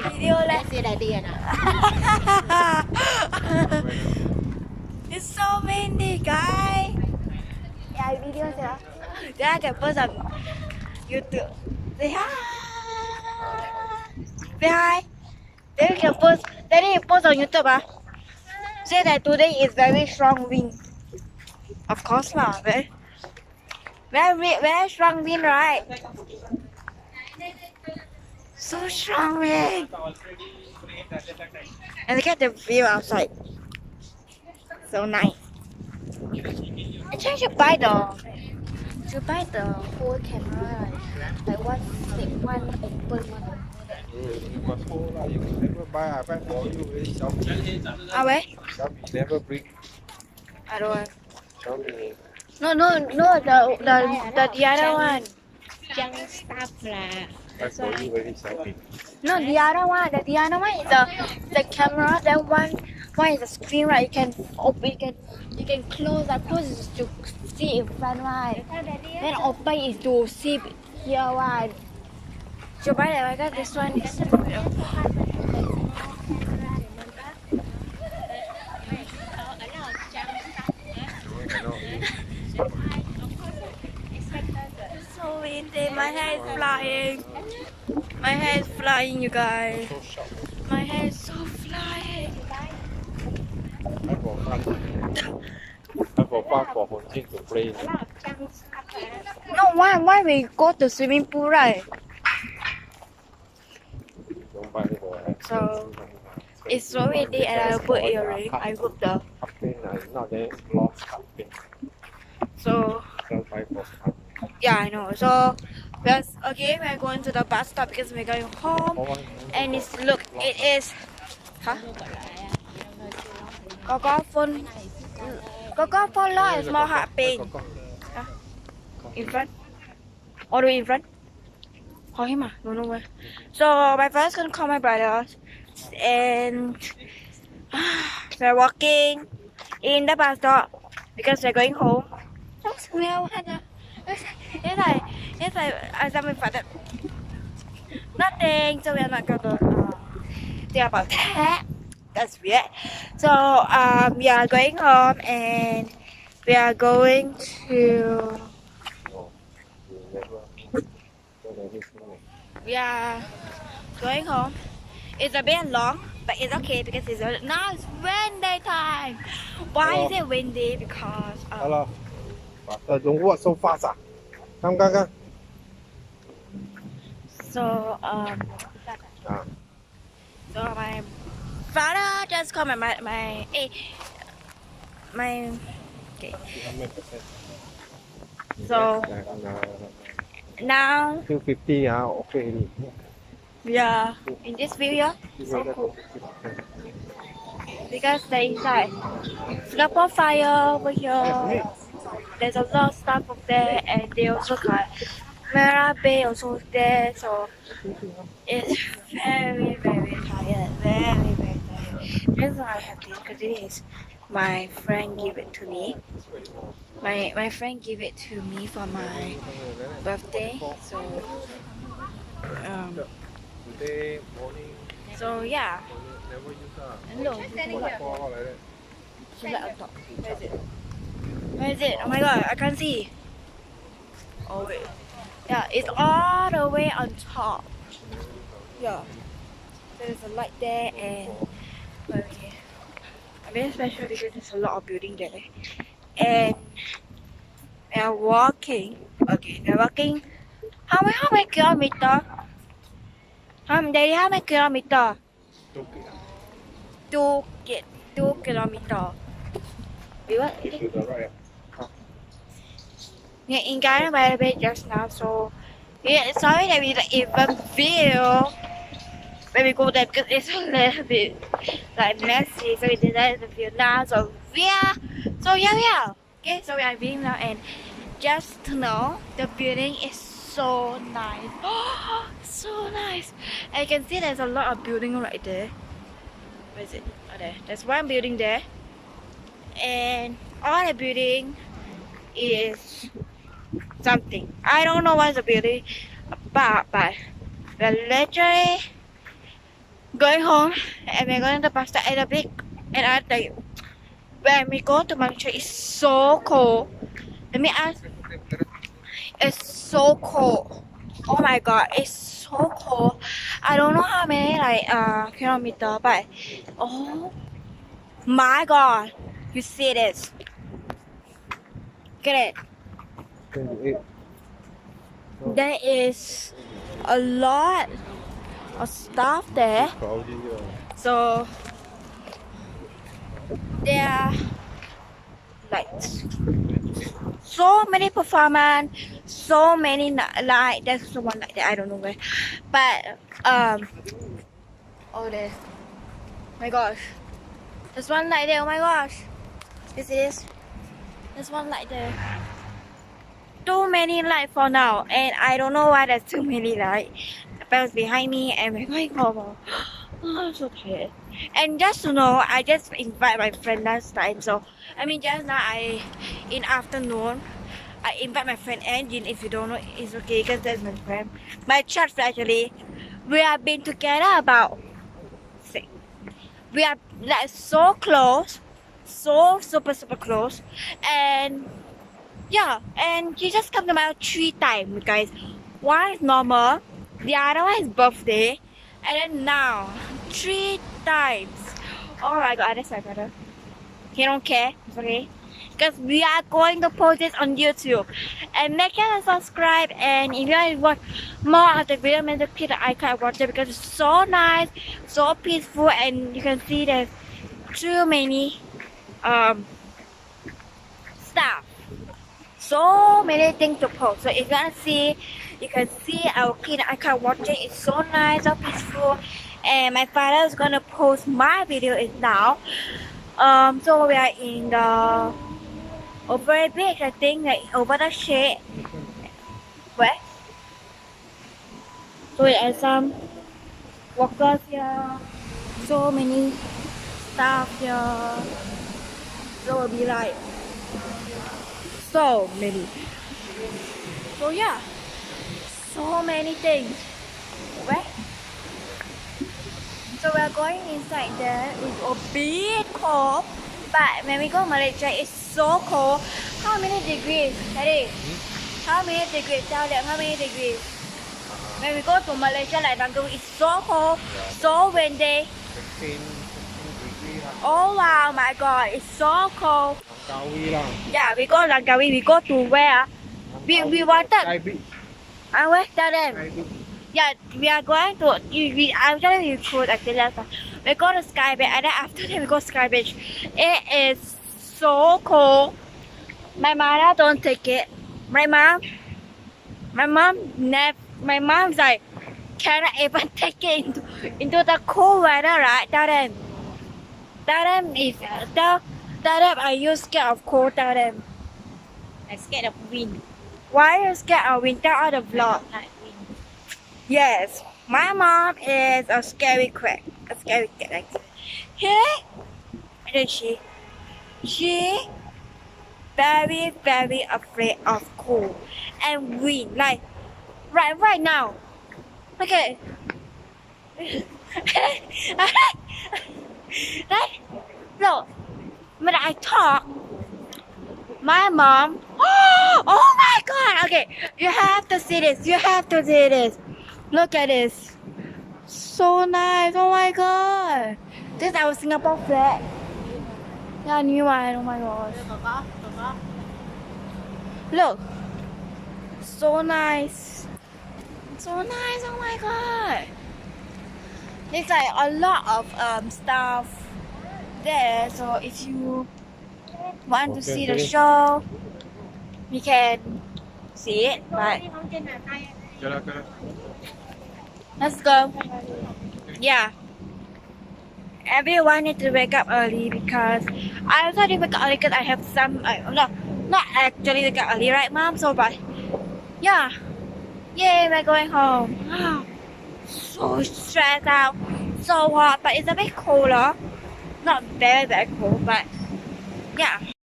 video lah. Say that dia nak. It's so windy, guys. Yeah, video sila. Then I can post on YouTube. Say hi. Say hi. Then you can post. Then you post on YouTube, ah. Say that today is very strong wind. Of course lah, very strong wind, right? So strong wind. And look at the view outside. So nice. Actually, I should buy the whole camera, like one open one. You must hold lah. You never buy iPad for you. Very Xiaomi. Ah, where? Xiaomi never bring. I don't want. Xiaomi. No, the other one. Junk stuff lah. Buy for you very Xiaomi. No, the other one. The other one is the camera. Then one is the screen, right? You can open. You can close. Close is to see in front, right? Then open is to see here, right? Should buy that. I got this one. So windy. My hair is flying. My hair is flying, you guys. My hair is so flying. I for fun for Hong to play. No, why we go to swimming pool, right? Don't buy for So it's so windy, and I put earring. I hope the. Not that lost something. So Don't buy for fun. yeah, I know. So yes, okay, we're going to the bus stop because we're going home, and it is. Huh? Coco phone law is more happy. In front? All the way in front? Call him ah, don't know where. So my friend's gonna call my brothers, and we're walking in the bus stop because we're going home. It's like something funny. Nothing. So we are not gonna think about that. That's weird. So we are going home, and we are going to. We are going home. It's a bit long, but it's okay because now it's windy time. Why is it windy? Because Hello. Don't walk so fast ah. Come. so my father just called my okay. So now 250 okay. we are in this video. So cool because they inside Singapore fire over here. There's a lot of stuff up there, and they also got Marina Bay also there. So it's very tired, very tired. That's why I have this because it is my friend give it to me. My friend give it to me for my birthday. So Today morning. so yeah. Never use Hello. like that. Where is it? Where is it? Oh my god, I can't see. Oh wait. Yeah, it's all the way on top. Yeah. There's a light there, and okay. Very special because there's a lot of building there. And we are walking. Okay, we're walking. How many kilometers? Daddy, how many kilometers? 2 kilometers. We went To the right. in Ghana by the way just now, so yeah, sorry that we like even feel when we go there because it's a little bit like messy, so we did that in the field now. So yeah, okay, so we are being now, and just to know the building is so nice. Oh, so nice. And you can see there's a lot of building right there. Where is it? Oh, there. There's one building there, and all the building is something. I don't know what's the building about, but we're literally going home and we're going to pasta at a big and I tell you when we go to Malaysia it's so cold. Let me ask, it's so cold. Oh my god, it's so cold. I don't know how many kilometer, but oh my god, you see this? Get it? 28. There is a lot of stuff there. Cloudy, So there are like so many performance, so many like there's one like that I don't know where, but oh there, my gosh, there's one like there. Oh my gosh, you see this? There's one like there. Too many lights for now, and I don't know why there's too many lights. The parents behind me, and we're going home. Oh, I'm so tired. And just to know, I just invite my friend last time. So, I mean, just now in afternoon, I invite my friend Anjin. If you don't know, it's okay because that's my friend. My church actually, we have been together about six. We are like so close, so super close, and yeah, and he just come to my house 3 times, guys. One is normal, the other one is birthday, and then now 3 times. Oh my god, that's my brother. He don't care, it's okay. Because we are going to post this on YouTube. And make sure to subscribe, and if you want to watch more of the video, make sure to click the icon and watch it because it's so nice, so peaceful, and you can see there's too many stuff. So many things to post. So if you want to see, you can see our kid. I can watch it. It's so nice, so peaceful. And my father is gonna post my video is now. So we are in the over a bit. I think like over the shade. Where? So there are some workers here. So many staff here. So will be like so many. So yeah, so many things. Where? So we're going inside there. It's a bit cold, but when we go to Malaysia, it's so cold. How many degrees, Daddy? How many degrees? Tell them how many degrees. When we go to Malaysia, like Langkawi, it's so cold, so windy. 16 degree lah. Oh wow, my God, it's so cold. Langkawi lah. Yeah, we go Langkawi. We go to where? We wanted. Sky Beach. Where? Tell them. Sky Beach. Yeah, we are going to. Actually, we could actually last time. We go to Sky Beach, and then after that we go Sky Beach. It is so cold. My mother don't take it. My mom's like cannot even take it into the cold weather, right? Tell them are you scared of cold? Tell them. I'm scared of wind. Why are you scared of winter or the vlog? Like wind. Yes, my mom is a scary cat. A scary cat like that. Here, and then she very afraid of cold and wind. Like right now. Okay. Right? Look, when I talk, my mom. Oh my God! Okay, you have to see this. You have to see this. Look at this. So nice. Oh my God. This is our Singapore flag. Yeah, new one. Oh my gosh. Look. So nice. So nice. Oh my God. There's like a lot of stuff there. So if you want to see the show, you can see it. But let's go. Yeah. Everyone needs to wake up early because I also didn't wake up early because I have some. Not actually wake up early, right, Mom? So, but yeah. Yay, we're going home. So stressed out, so hot, but it's a bit colder. Not very cold, but yeah.